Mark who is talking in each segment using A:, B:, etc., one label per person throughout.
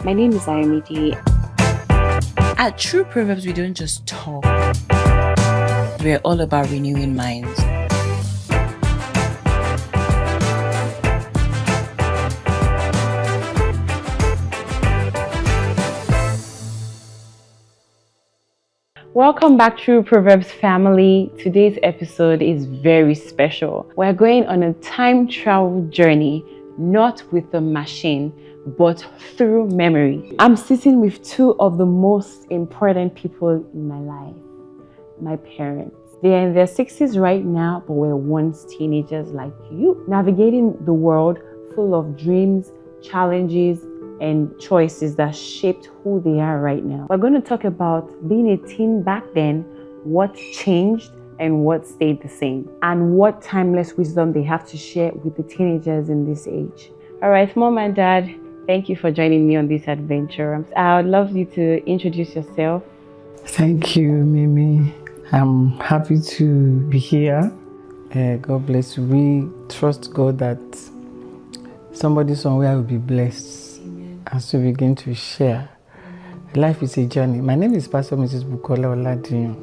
A: My name is Ayomide.
B: At True Proverbs, we don't just talk. We're all about renewing minds.
A: Welcome back, True Proverbs family. Today's episode is very special. We're going on a time travel journey, not with a machine, but through memory. I'm sitting with two of the most important people in my life, my parents. They're in their 60s right now, but were once teenagers like you, navigating the world full of dreams, challenges, and choices that shaped who they are right now. We're going to talk about being a teen back then, what changed and what stayed the same, and what timeless wisdom they have to share with the teenagers in this age. All right, Mom and Dad, thank you for joining me on this adventure. I would love you to introduce yourself.
C: Thank you, Mimi. I'm happy to be here. God bless you. We trust God that somebody somewhere will be blessed as we begin to share. Life is a journey. My name is Pastor Mrs. Woleoladiyun.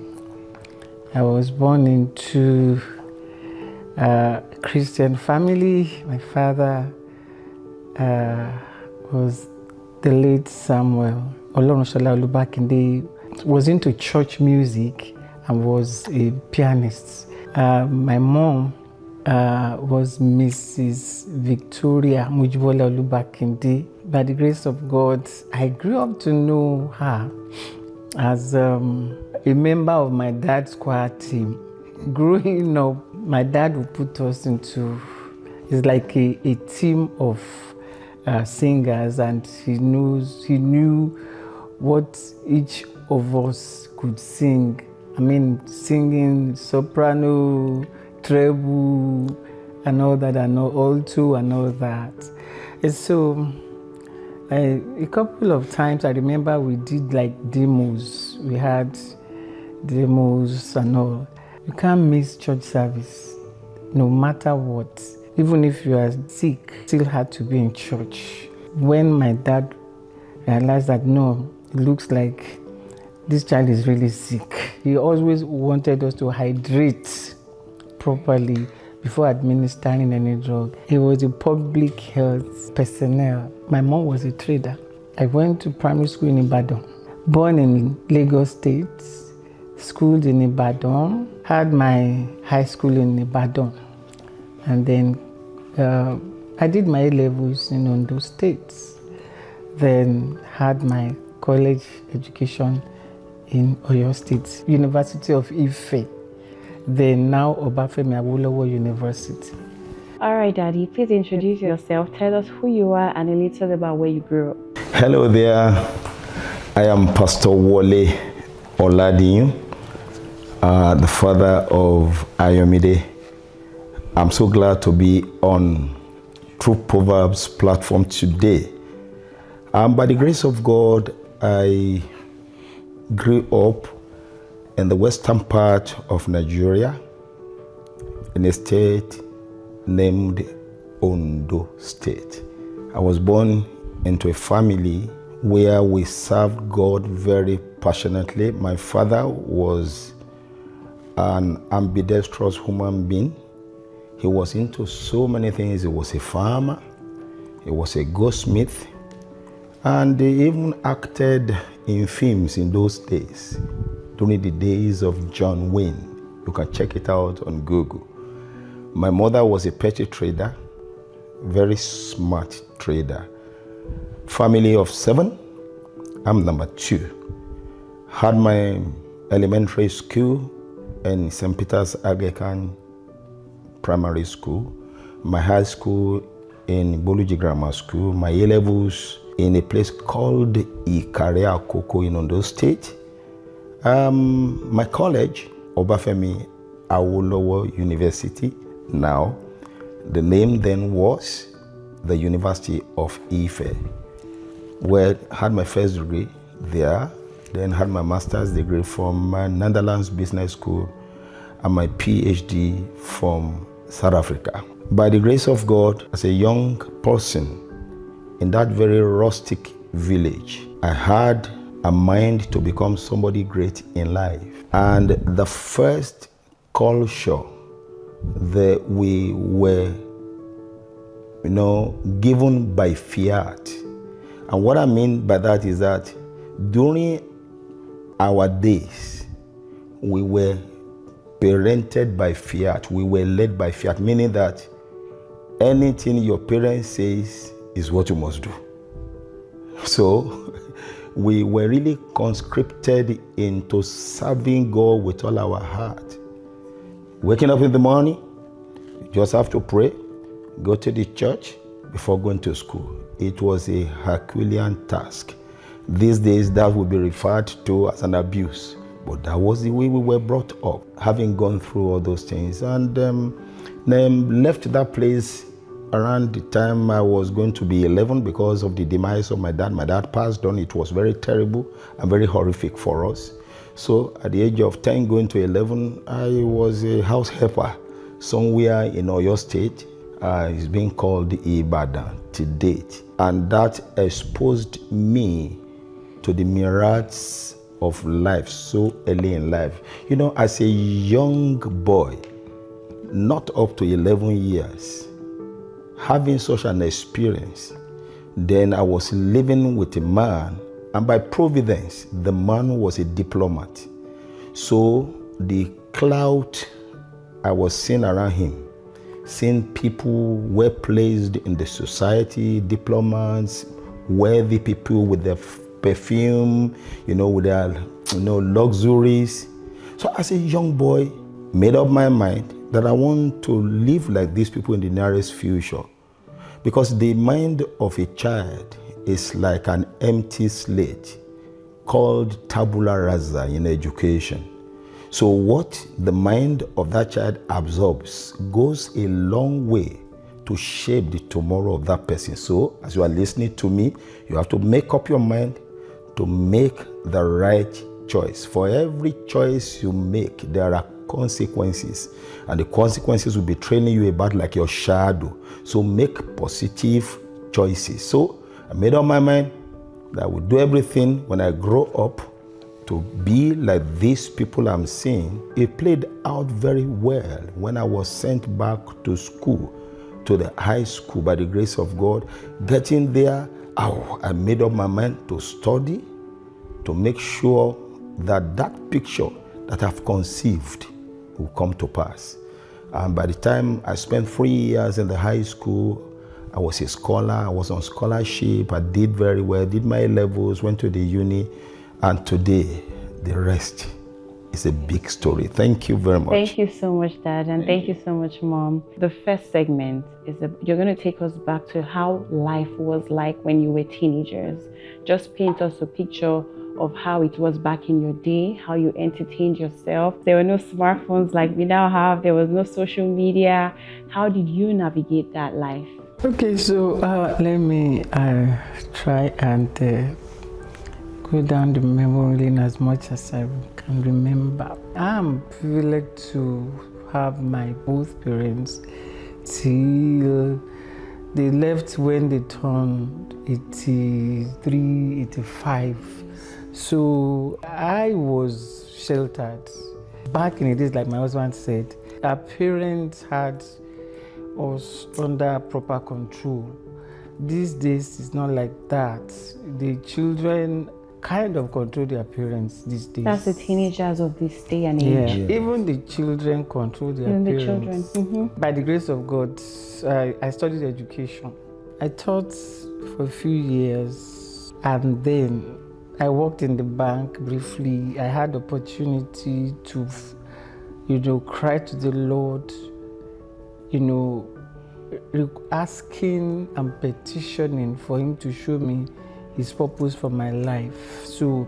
C: I was born into a Christian family. My father was the late Samuel Olorunshola back in the was into church music and was a pianist. My mom was Mrs. Victoria Mujibola Olubakinde. By the grace of God, I grew up to know her as a member of my dad's choir team. Growing up, my dad would put us into, it's like a team of singers, and he knew what each of us could sing. I mean, singing soprano, treble, and all that, and alto, and all that. And so, a couple of times I remember we did like demos. We had demos and all. You can't miss church service, no matter what. Even if you are sick, still had to be in church. When my dad realized that no, it looks like this child is really sick, he always wanted us to hydrate properly before administering any drug. He was a public health personnel. My mom was a trader. I went to primary school in Ibadan. Born in Lagos State, schooled in Ibadan, had my high school in Ibadan, and then I did my A-levels in Ondo State. Then had my college education in Oyo State, University of Ife. Then now Obafemi Awolowo University.
A: All right, Daddy, please introduce yourself. Tell us who you are and a little about where you grew up.
D: Hello there. I am Pastor woleoladiyun, the father of Ayomide. I'm so glad to be on True Proverbs platform today. By the grace of God, I grew up in the western part of Nigeria, in a state named Ondo State. I was born into a family where we served God very passionately. My father was an ambidextrous human being. He was into so many things. He was a farmer, he was a goldsmith, and he even acted in films in those days. During the days of John Wayne. You can check it out on Google. My mother was a petty trader, very smart trader. Family of 7, I'm number 2. Had my elementary school in St. Peter's Anglican Primary School, my high school in Boluji Grammar School, my A-levels in a place called Ikare Akoko in Ondo State. My college, Obafemi Awolowo University. Now, the name then was the University of Ife, where I had my first degree there, then had my master's degree from Netherlands Business School, and my PhD from South Africa. By the grace of God, as a young person in that very rustic village. I had a mind to become somebody great in life. And the first culture that we were, given by fiat. And what I mean by that is that during our days, we were parented by fiat. We were led by fiat, meaning that anything your parents says is what you must do. So we were really conscripted into serving God with all our heart. Waking up in the morning, you just have to pray, go to the church before going to school. It was a Herculean task. These days, that would be referred to as an abuse. But that was the way we were brought up, having gone through all those things. And then left that place around the time I was going to be 11 because of the demise of my dad. My dad passed on. It was very terrible and very horrific for us. So at the age of 10 going to 11, I was a house helper somewhere in Oyo State. It's being called Ibadan to date. And that exposed me to the miracles of life so early in life. As a young boy, not up to 11 years, having such an experience, then I was living with a man, and by providence, the man was a diplomat. So the clout I was seeing around him, seeing people well placed in the society, diplomats, worthy people with their perfume, with their luxuries. So as a young boy, made up my mind that I want to live like these people in the nearest future. Because the mind of a child is like an empty slate called tabula rasa in education. So what the mind of that child absorbs goes a long way to shape the tomorrow of that person. So as you are listening to me, you have to make up your mind to make the right choice. For every choice you make, there are consequences, and the consequences will be training you about like your shadow. So make positive choices. So I made up my mind that I would do everything when I grow up to be like these people I'm seeing. It played out very well when I was sent back to school, to the high school by the grace of God. Getting there, I made up my mind to study, to make sure that that picture that I've conceived will come to pass. And by the time I spent 3 years in the high school, I was a scholar, I was on scholarship, I did very well, did my levels, went to the uni, and today, the rest is a big story. Thank you very much.
A: Thank you so much, Dad, and thank you so much, Mom. The first segment is you're going to take us back to how life was like when you were teenagers. Just paint us a picture of how it was back in your day, how you entertained yourself. There were no smartphones like we now have. There was no social media. How did you navigate that life?
C: Okay, so let me try and go down the memory lane as much as I can remember. I'm privileged to have my both parents till they left when they turned 83, 85. So I was sheltered. Back in the days, like my husband said, our parents had us under proper control. These days, it's not like that. The children kind of control their parents these days.
A: That's the teenagers of this day and age.
C: Yeah. Even the children control their
A: Even
C: parents.
A: the children. Mm-hmm.
C: By the grace of God, I studied education. I taught for a few years, and then I worked in the bank briefly. I had the opportunity to, cry to the Lord, asking and petitioning for Him to show me His purpose for my life. So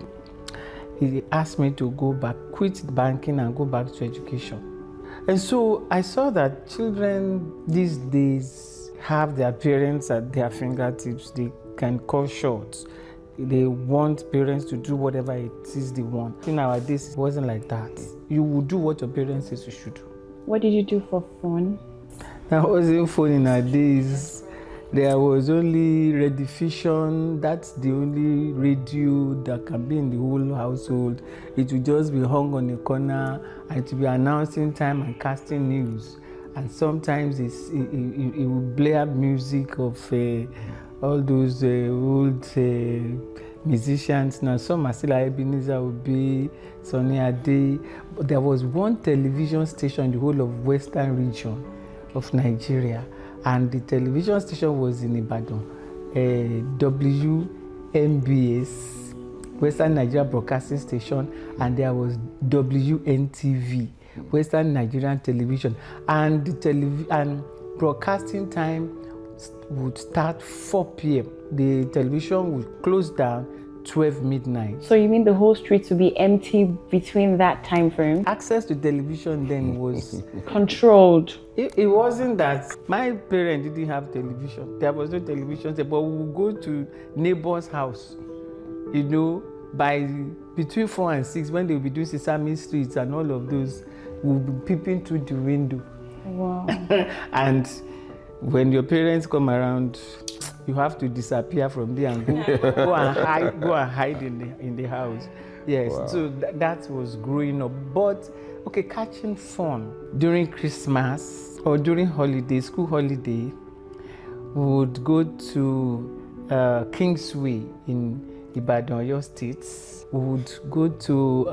C: He asked me to go back, quit banking and go back to education. And so I saw that children these days have their parents at their fingertips. They can call shots. They want parents to do whatever it is they want. Nowadays, it wasn't like that. You would do what your parents says you should do.
A: What did you do for fun?
C: That wasn't fun in our days. There was only Rediffusion. That's the only radio that can be in the whole household. It will just be hung on a corner and it will be announcing time and casting news. And sometimes it will blare music of all those old musicians. Now some are still like Ebenezer Obey, Sonny Ade. But there was one television station in the whole of Western region of Nigeria. And the television station was in Ibadan, WNBS, Western Nigeria Broadcasting Station, and there was WNTV, Western Nigerian Television. And the broadcasting time would start 4 p.m. The television would close down 12 midnight.
A: So you mean the whole streets would be empty between that time frame?
C: Access to television then was
A: controlled.
C: It wasn't that my parents didn't have television. There was no television, but we would go to neighbor's house, by between 4 and 6 when they would be doing Sesame Streets and all of those, we would be peeping through the window.
A: Wow.
C: And when your parents come around, you have to disappear from there and go and hide in the house. Yes, wow. So that was growing up. But catching fun during Christmas or during holiday, school holiday, we would go to Kingsway in Ibadan, Oyo State. We would go to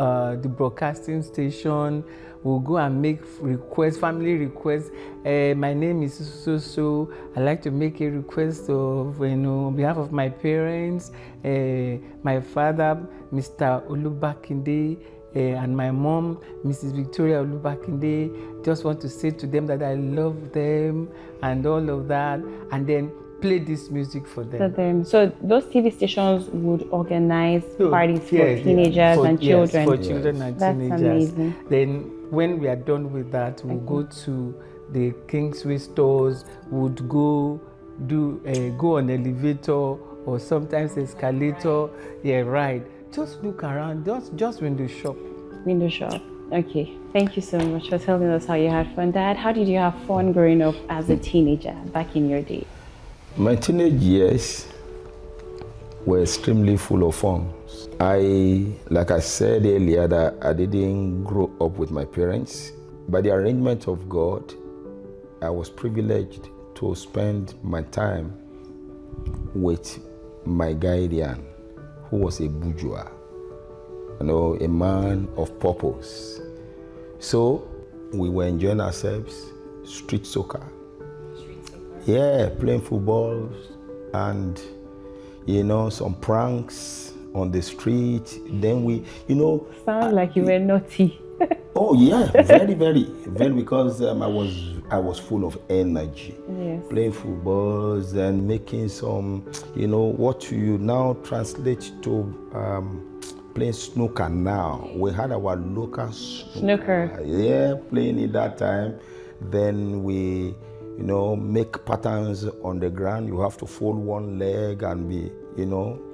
C: the broadcasting station. We'll go and make requests, family requests. My name is so. I'd like to make a request of, on behalf of my parents, my father, Mr. Olubakinde, and my mom, Mrs. Victoria Olubakinde. Just want to say to them that I love them and all of that, and then play this music for them.
A: So those TV stations would organize parties for teenagers and children.
C: Yes, for children and teenagers.
A: That's amazing.
C: Then when we are done with that, we'll go to the Kingsway stores, would go on elevator or sometimes escalator, ride. Just look around, just window shop.
A: Window shop. Okay, thank you so much for telling us how you had fun. Dad, how did you have fun growing up as a teenager back in your day?
D: My teenage years were extremely full of fun. Like I said earlier, that I didn't grow up with my parents. By the arrangement of God, I was privileged to spend my time with my guardian, who was a bourgeois, a man of purpose. So we were enjoying ourselves, street soccer. Yeah, playing football and, some pranks on the street. Then we,
A: Sound like you were naughty.
D: Oh yeah, very, very, very, because I was full of energy.
A: Yes.
D: Playing footballs and making some, what you now translate to playing snooker now. We had our local snooker. Yeah, playing it that time. Then we make patterns on the ground. You have to fold one leg and be,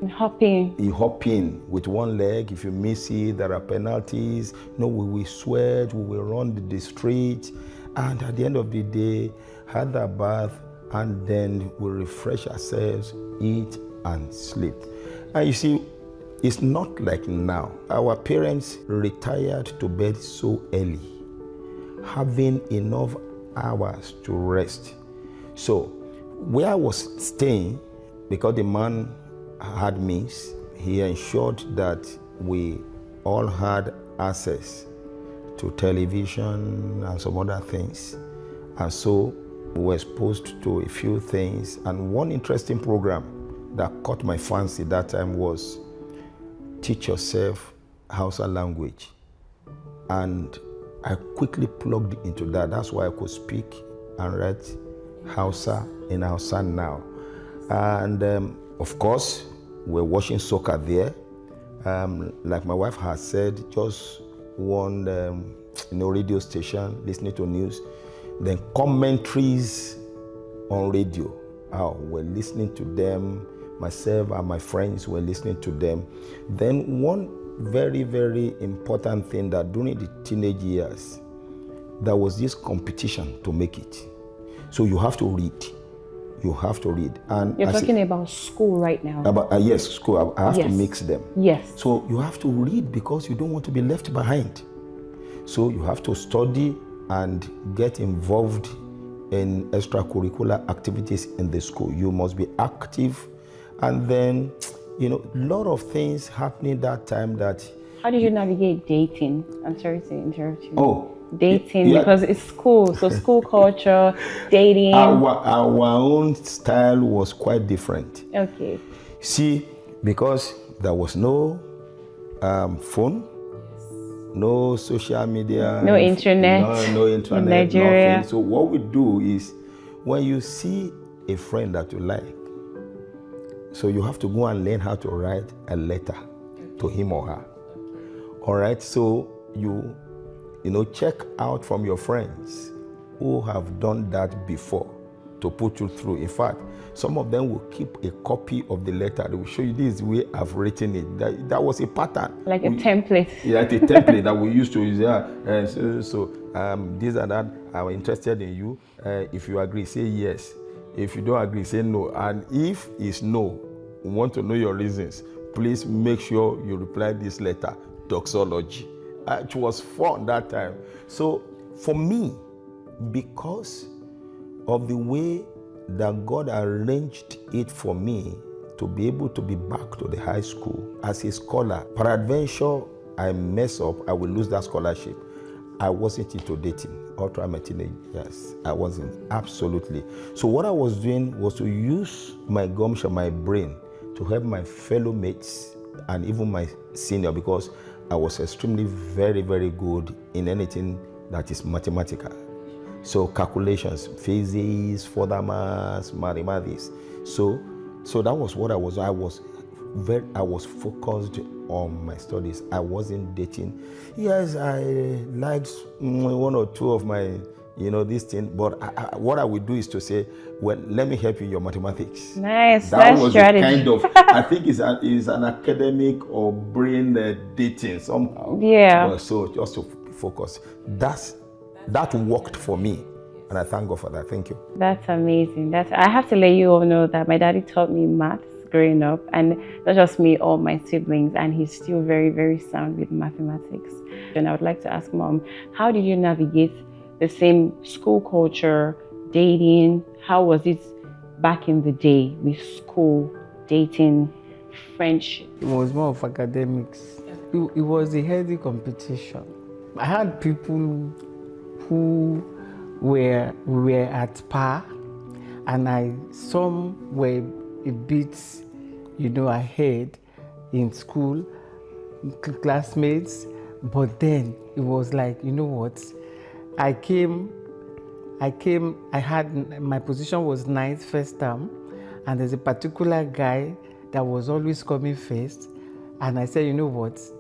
A: hopping.
D: You hop in with one leg. If you miss it, there are penalties. We will sweat, we will run the street. And at the end of the day, have a bath, and then we refresh ourselves, eat and sleep. And you see, it's not like now. Our parents retired to bed so early, having enough hours to rest. So where I was staying, because the man had means, he ensured that we all had access to television and some other things. And so we were exposed to a few things. And one interesting program that caught my fancy that time was Teach Yourself Hausa Language. And I quickly plugged into that. That's why I could speak and write Hausa in Hausa now. And of course, we're watching soccer there. Like my wife has said, just one radio station, listening to news. Then commentaries on radio. We're listening to them. Myself and my friends were listening to them. Then one very, very important thing, that during the teenage years, there was this competition to make it. So you have to read. you have to read. And
A: You're talking about school right now.
D: Yes, school. I have to
A: Yes.
D: mix them.
A: Yes.
D: So you have to read because you don't want to be left behind. So you have to study and get involved in extracurricular activities in the school. You must be active. And then, a lot of things happening that time that...
A: How did you navigate dating? I'm sorry to interrupt you.
D: Oh.
A: Dating, because it's school. So school culture, dating.
D: Our own style was quite different.
A: Okay.
D: See, because there was no phone, no social media,
A: no internet,
D: no internet,
A: in Nigeria.
D: Nothing. So what we do is, when you see a friend that you like, so you have to go and learn how to write a letter to him or her. All right, so you check out from your friends who have done that before to put you through. In fact, some of them will keep a copy of the letter. They will show you, this is the way I've written it. That was a pattern.
A: Like a template.
D: Yeah, like a template that we used to use. Yeah. This and that, I'm interested in you. If you agree, say yes. If you don't agree, say no. And if it's no, we want to know your reasons. Please make sure you reply this letter, doxology. It was fun that time. So for me, because of the way that God arranged it for me to be able to be back to the high school as a scholar, peradventure I mess up, I will lose that scholarship. I wasn't into dating all through my teenage years. I wasn't, absolutely. So what I was doing was to use my gumption, my brain, to help my fellow mates and even my senior, because I was extremely very, very good in anything that is mathematical. So calculations, physics, further maths, mathematics. So that was what I was. I was focused on my studies. I wasn't dating. Yes, I liked one or two of my, this thing. But what I would do is to say, well, let me help you in your mathematics.
A: Nice.
D: That was
A: strategy.
D: Kind of. I think it's an academic or brain dating somehow.
A: Yeah.
D: But so just to focus. That worked for me, and I thank God for that. Thank you.
A: That's amazing. I have to let you all know that my daddy taught me maths growing up, and not just me, all my siblings, and he's still very, very sound with mathematics. And I would like to ask Mom, how did you navigate the same school culture, dating? How was it back in the day with school, dating, friendship?
C: It was more of academics. It was a healthy competition. I had people who were at par, and some were a bit, ahead in school, classmates. But then it was like, I had, my position was ninth first term, and there's a particular guy that was always coming first. And I said,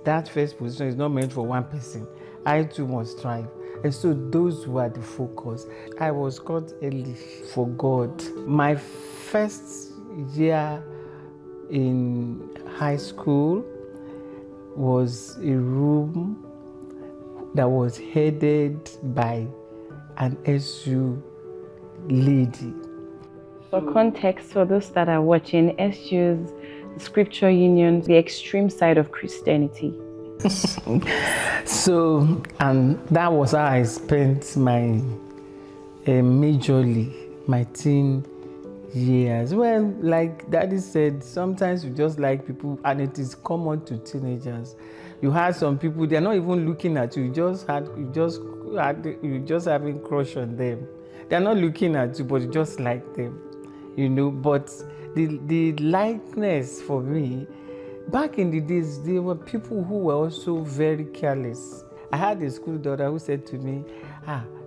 C: that first position is not meant for one person. I too must strive. And so those were the focus. I was called early for God. My first year in high school was a room that was headed by an SU lady.
A: For context, for those that are watching, SU's Scripture Union, the extreme side of Christianity.
C: So, and that was how I spent my majorly my teen years. Well, like Daddy said, sometimes you just like people, and it is common to teenagers. You had some people, they're not even looking at you. You just having crush on them. They're not looking at you, but you just like them, But the likeness for me, back in the days, there were people who were also very careless. I had a school daughter who said to me,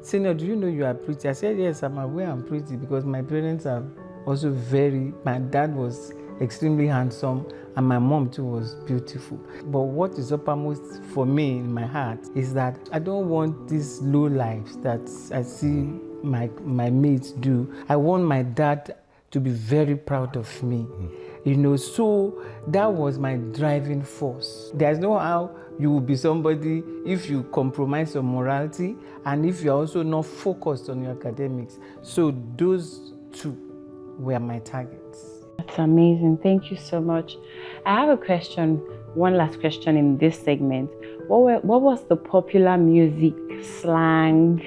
C: Senior, do you know you are pretty? I said, yes, I'm aware I'm pretty, because my parents are also my dad was extremely handsome, and my mom too was beautiful. But what is uppermost for me in my heart is that I don't want these low lives that I see my mates do. I want my dad to be very proud of me. So that was my driving force. There's no how you will be somebody if you compromise your morality and if you're also not focused on your academics. So those two were my targets.
A: That's amazing. Thank you so much. I have a question, one last question in this segment. What was the popular music slang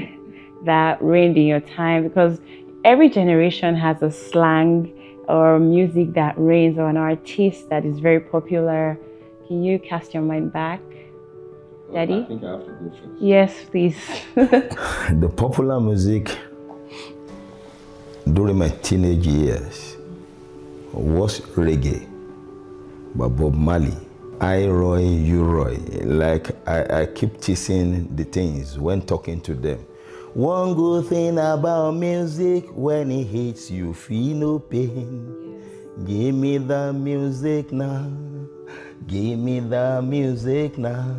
A: that reigned in your time? Because every generation has a slang or music that reigns, or an artist that is very popular. Can you cast your mind back, Daddy?
D: I think I have to go first.
A: Yes, please.
D: The popular music during my teenage years was reggae by Bob Marley. I Roy, you Roy. Like I keep teasing the things when talking to them. One good thing about music, when it hits you feel no pain. Give me the music now. Give me the music now.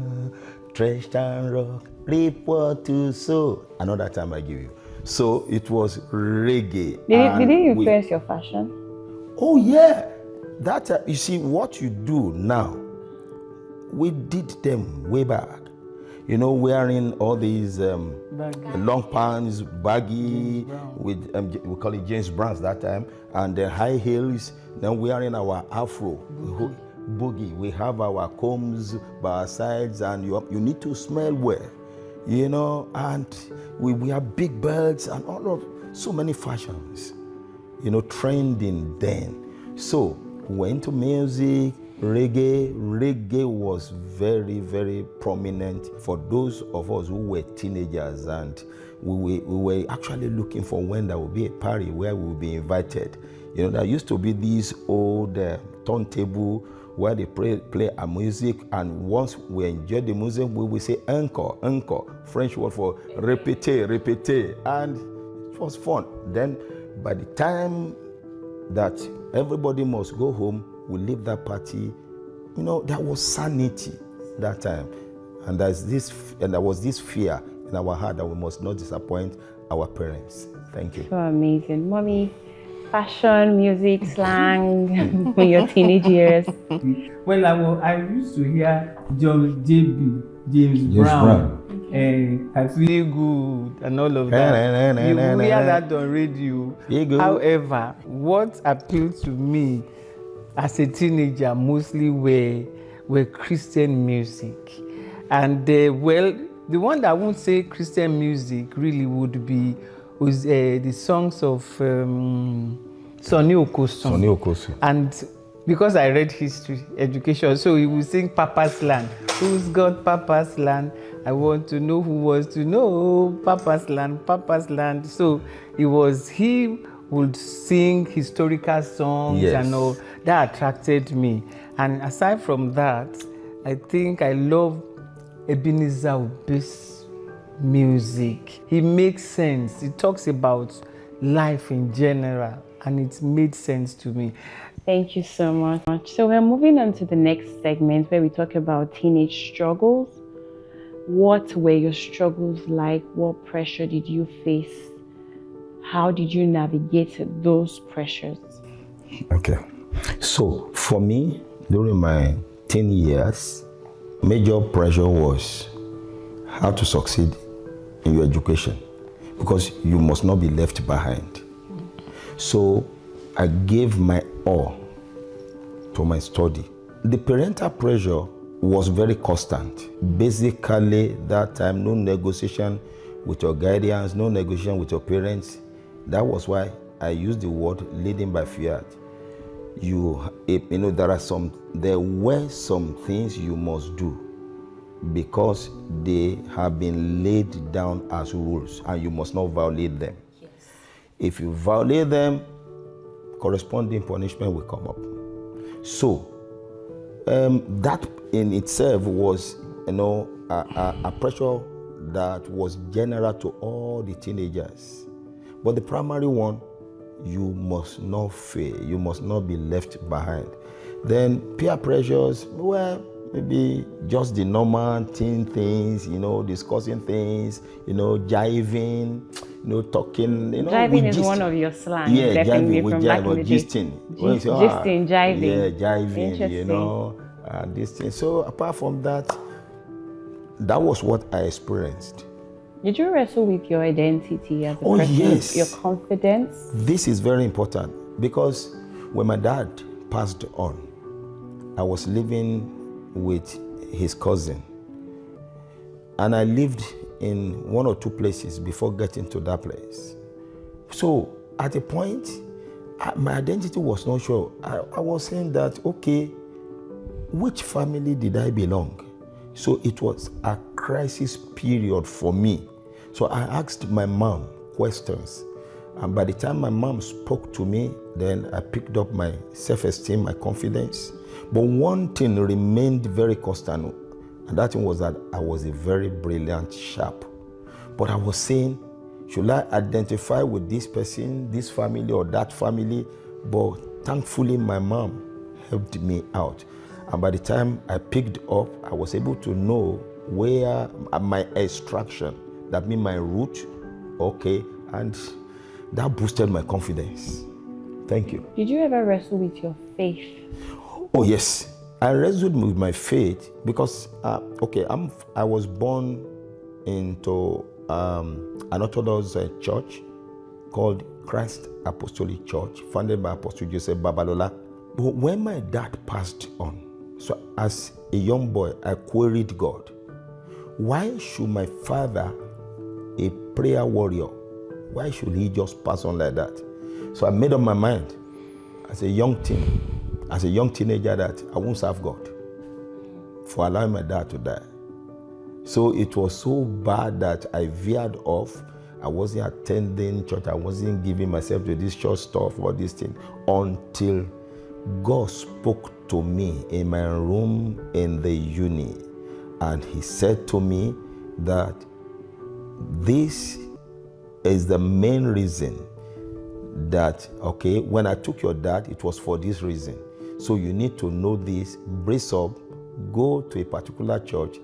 D: Trash and rock, report to soul. Another time I give you. So it was reggae.
A: Did it influence your fashion?
D: Oh yeah. That you see what you do now. We did them way back. You know, wearing all these long pants, baggy, with we call it James Brown's that time, and then high heels. Then wearing our afro, boogie. We have our combs by our sides, and you need to smell well, you know. And we wear big belts and all of so many fashions, you know, trending then. So we went to music. Reggae was very, very prominent for those of us who were teenagers, and we were actually looking for when there would be a party where we would be invited. You know, there used to be these old turntable where they play a music, and once we enjoyed the music, we would say encore, French word for répéter, and it was fun. Then by the time that everybody must go home, we leave that party, you know, there was sanity that time. And there was this fear in our heart that we must not disappoint our parents. Thank you.
A: So amazing. Mommy, fashion, music, slang, in your teenage years.
C: Well, I used to hear James Brown. I feel good and all of that. You hear that on radio. However, what appealed to me as a teenager mostly were Christian music. And well, the one that I won't say Christian music really would be was the songs of Sonny Okosun. And because I read history, education, so he would sing Papa's Land. Who's got Papa's Land? I want to know who was to know Papa's Land. So he would sing historical songs, yes, and all that attracted me. And aside from that, I think I love Ebenezer Obey's music. He makes sense. He talks about life in general, and it made sense to me.
A: Thank you so much. So we're moving on to the next segment where we talk about teenage struggles. What were your struggles like? What pressure did you face? How did you navigate those pressures?
D: Okay. So for me, during my teen years, major pressure was how to succeed in your education, because you must not be left behind. So I gave my all to my study. The parental pressure was very constant. Basically, that time, no negotiation with your guardians, no negotiation with your parents. That was why I used the word leading by fear. You know, there were some things you must do because they have been laid down as rules, and you must not violate them. Yes. If you violate them, corresponding punishment will come up. So that in itself was, you know, a pressure that was general to all the teenagers. But the primary one, you must not fail. You must not be left behind. Then peer pressures, well, maybe just the normal teen things, you know, discussing things, you know, jiving, you know, talking, you know.
A: Jiving is one of your slangs,
D: yeah,
A: definitely
D: jiving,
A: from back in the day. Gisting, jiving.
D: Yeah, jiving, you know, this thing. So apart from that, that was what I experienced.
A: Did you wrestle with your identity as a
D: person?
A: Yes. Your confidence?
D: This is very important. Because when my dad passed on, I was living with his cousin. And I lived in one or two places before getting to that place. So at a point, my identity was not sure. I was saying that, okay, which family did I belong? So it was a crisis period for me. So I asked my mom questions. And by the time my mom spoke to me, then I picked up my self-esteem, my confidence. But one thing remained very constant, and that thing was that I was a very brilliant, sharp. But I was saying, should I identify with this person, this family, or that family? But thankfully, my mom helped me out. And by the time I picked up, I was able to know where my extraction, that means my root, okay, and that boosted my confidence. Thank you.
A: Did you ever wrestle with your faith?
D: Oh yes, I wrestled with my faith because, I was born into an Orthodox church called Christ Apostolic Church, founded by Apostle Joseph Babalola. But when my dad passed on, so as a young boy, I queried God, why should my father, a prayer warrior, why should he just pass on like that? So I made up my mind as a young teenager that I won't serve God for allowing my dad to die. So it was so bad that I veered off. I wasn't attending church. I wasn't giving myself to this church stuff or this thing until God spoke to me in my room in the uni. And he said to me that this is the main reason that, okay, when I took your dad, it was for this reason. So you need to know this, brace up, go to a particular church,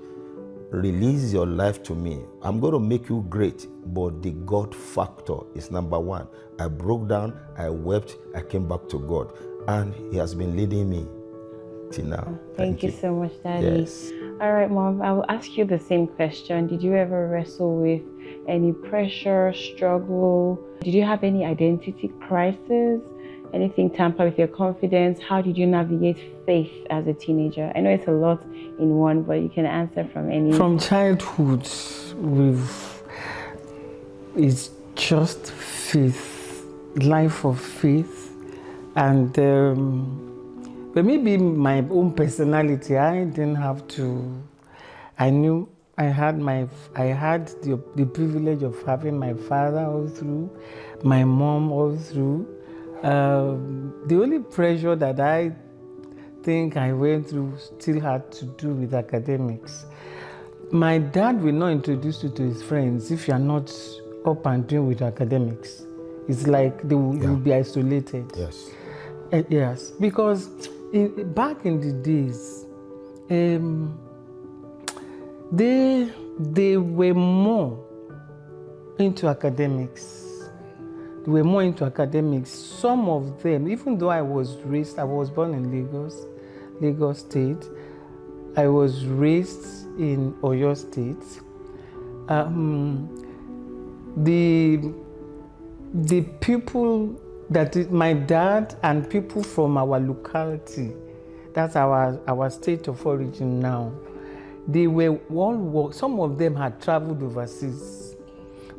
D: release your life to me. I'm going to make you great, but the God factor is number one. I broke down, I wept, I came back to God, and he has been leading me till now.
A: Thank you so much, Daddy.
D: Yes.
A: All right, Mom, I will ask you the same question. Did you ever wrestle with any pressure, struggle? Did you have any identity crisis? Anything tamper with your confidence? How did you navigate faith as a teenager? I know it's a lot in one, but you can answer from any.
C: From childhood, it's just faith, life of faith, and but maybe my own personality. I didn't have to. I knew I had the privilege of having my father all through, my mom all through. The only pressure that I think I went through still had to do with academics. My dad will not introduce you to his friends if you are not up and doing with academics. It's like they will be isolated.
D: Yes.
C: Yes, because back in the days, they were more into academics. They were more into academics. Some of them, even though I was born in Lagos State. I was raised in Oyo State. The people my dad and people from our locality, that's our state of origin now, they were all some of them had traveled overseas.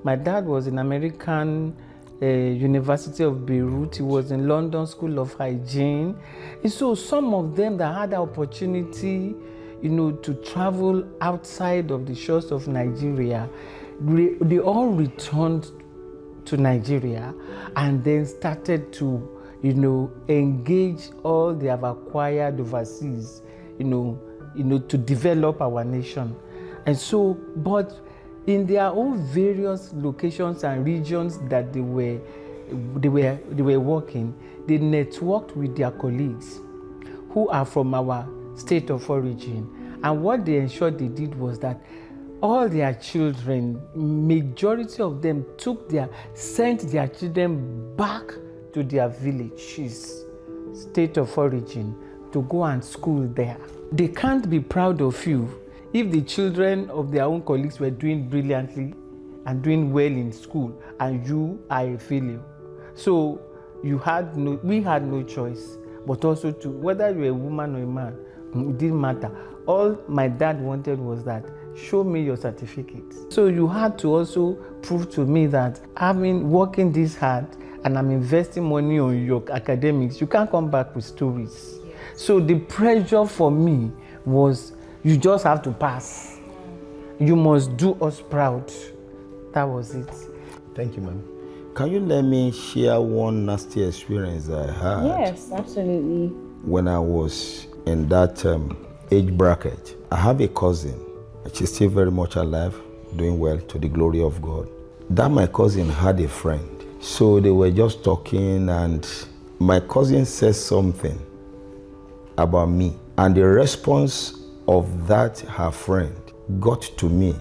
C: My dad was in American University of Beirut. He was in London School of Hygiene. And so some of them that had the opportunity, to travel outside of the shores of Nigeria, they all returned to Nigeria and then started to, engage all they have acquired overseas, to develop our nation. And so, but in their own various locations and regions that they were working, they networked with their colleagues who are from our state of origin. And what they ensured they did was that all their children, majority of them sent their children back to their villages, state of origin, to go and school there. They can't be proud of you if the children of their own colleagues were doing brilliantly and doing well in school and you are a failure. So we had no choice, but also to, whether you were a woman or a man, it didn't matter. All my dad wanted was that, show me your certificate. So you had to also prove to me that having working this hard and I'm investing money on your academics, you can't come back with stories. Yes. So the pressure for me was, you just have to pass. You must do us proud. That was it.
D: Thank you, ma'am. Can you let me share one nasty experience I had?
A: Yes, absolutely.
D: When I was in that age bracket, I have a cousin. She's still very much alive, doing well to the glory of God. That my cousin had a friend. So they were just talking, and my cousin said something about me. And the response of that, her friend, got to me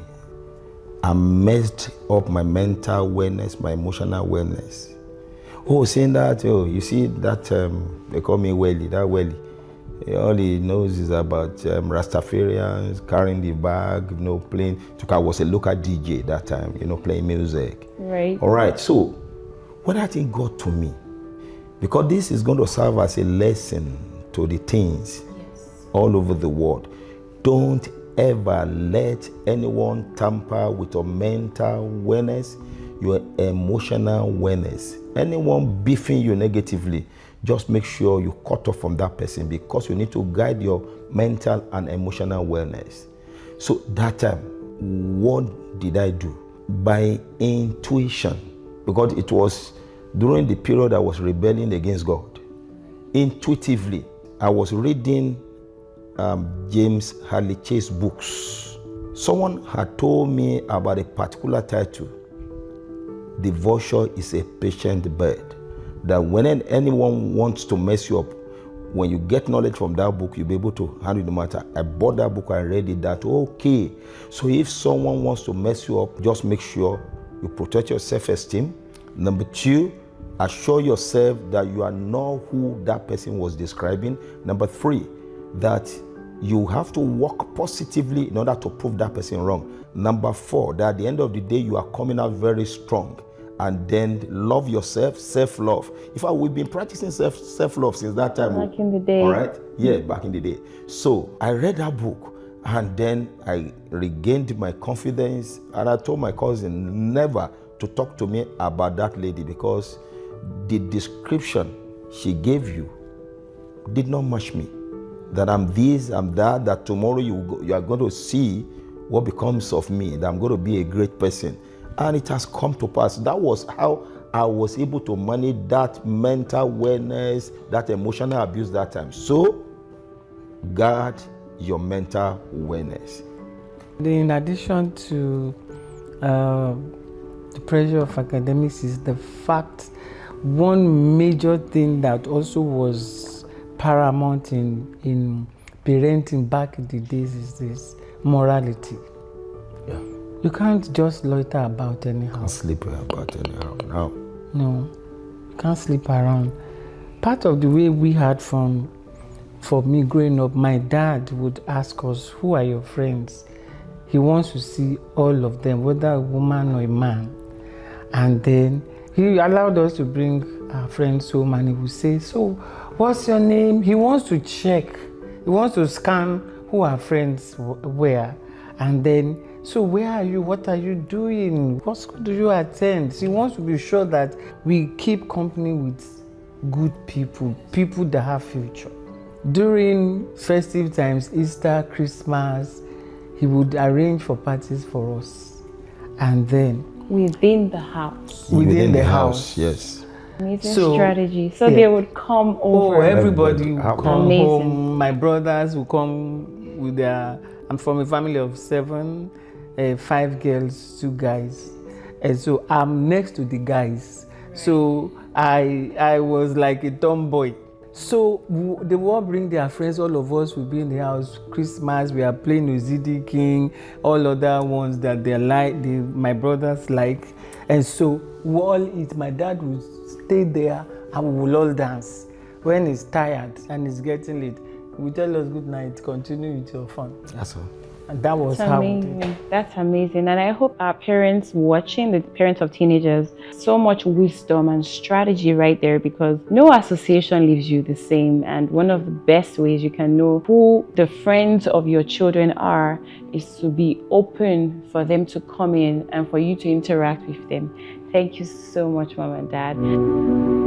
D: and messed up my mental wellness, my emotional wellness. Oh, saying that, oh, you see that, they call me Welly, that Welly. All he knows is about Rastafarians, carrying the bag, playing. I was a local DJ that time, playing music.
A: Right.
D: All right, so what that thing got to me, because this is going to serve as a lesson to the teens all over the world. Don't ever let anyone tamper with your mental wellness, your emotional wellness. Anyone beefing you negatively, just make sure you cut off from that person, because you need to guide your mental and emotional wellness. So that time, what did I do? By intuition, because it was during the period I was rebelling against God. Intuitively, I was reading James Hadley Chase books. Someone had told me about a particular title. The vulture is a patient bird. That when anyone wants to mess you up, when you get knowledge from that book, you'll be able to handle the matter. I bought that book, I read it, that okay. So if someone wants to mess you up, just make sure you protect your self-esteem. Number two, assure yourself that you are not who that person was describing. Number three, that you have to work positively in order to prove that person wrong. Number four, that at the end of the day, you are coming out very strong. And then love yourself, self-love. In fact, we've been practicing self-love since that time.
A: Back in the day.
D: All right? Yeah, back in the day. So I read that book, and then I regained my confidence, and I told my cousin never to talk to me about that lady, because the description she gave you did not match me. That I'm this, I'm that, that tomorrow you are going to see what becomes of me, that I'm going to be a great person. And it has come to pass. That was how I was able to manage that mental wellness, that emotional abuse that time. So, guard your mental wellness.
C: In addition to the pressure of academics, is the fact, one major thing that also was paramount in parenting back in the days is this morality.
D: Yeah.
C: You can't just loiter about anyhow.
D: Can't sleep about anyhow now.
C: No, you can't sleep around. Part of the way we had for me growing up, my dad would ask us, who are your friends? He wants to see all of them, whether a woman or a man. And then he allowed us to bring our friends home, and he would say, so what's your name? He wants to check. He wants to scan who our friends were. And then, so where are you? What are you doing? What school do you attend? He wants to be sure that we keep company with good people, people that have future. During festive times, Easter, Christmas, he would arrange for parties for us. And then
A: Within the house.
C: Within the house,
D: yes.
A: Amazing
C: So,
A: strategy. So
C: yeah.
A: They would come over.
C: Oh, everybody would come
A: Amazing.
C: home. My brothers would come with their, I'm from a family of 7, 5 girls, 2 guys. And so I'm next to the guys. So I was like a tomboy. So they will all bring their friends, all of us will be in the house. Christmas, we are playing Ozidi King, all other ones that they like, my brothers like. And so we all eat. My dad would stay there and we will all dance. When he's tired and it's getting late, he will tell us good night, continue with your fun.
D: That's all.
C: And that was
A: That's
C: how we did.
A: amazing. That's amazing. And I hope our parents watching, the parents of teenagers, so much wisdom and strategy right there, because no association leaves you the same. And one of the best ways you can know who the friends of your children are is to be open for them to come in and for you to interact with them. Thank you so much, Mom and Dad.